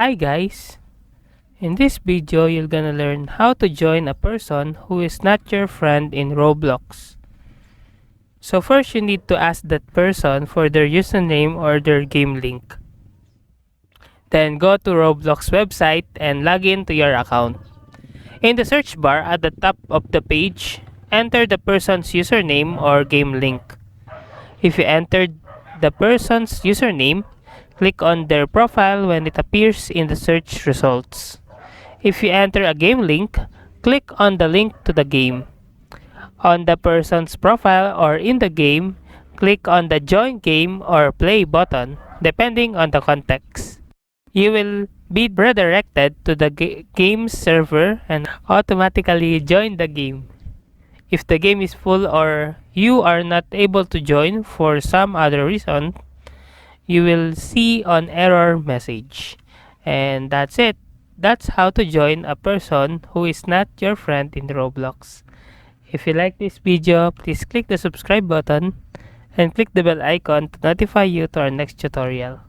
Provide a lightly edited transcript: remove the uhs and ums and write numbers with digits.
Hi guys! In this video, you're gonna learn how to join a person who is not your friend in Roblox. So first, you need to ask that person for their username or their game link. Then go to Roblox website and log in to your account. In the search bar at the top of the page, enter the person's username or game link. If you entered the person's username, click on their profile when it appears in the search results. If you enter a game link, click on the link to the game. On the person's profile or in the game, click on the Join Game or Play button, depending on the context. You will be redirected to the game's server and automatically join the game. If the game is full or you are not able to join for some other reason, you will see an error message. And that's it. That's how to join a person who is not your friend in Roblox. If you like this video, please click the subscribe button and click the bell icon to notify you to our next tutorial.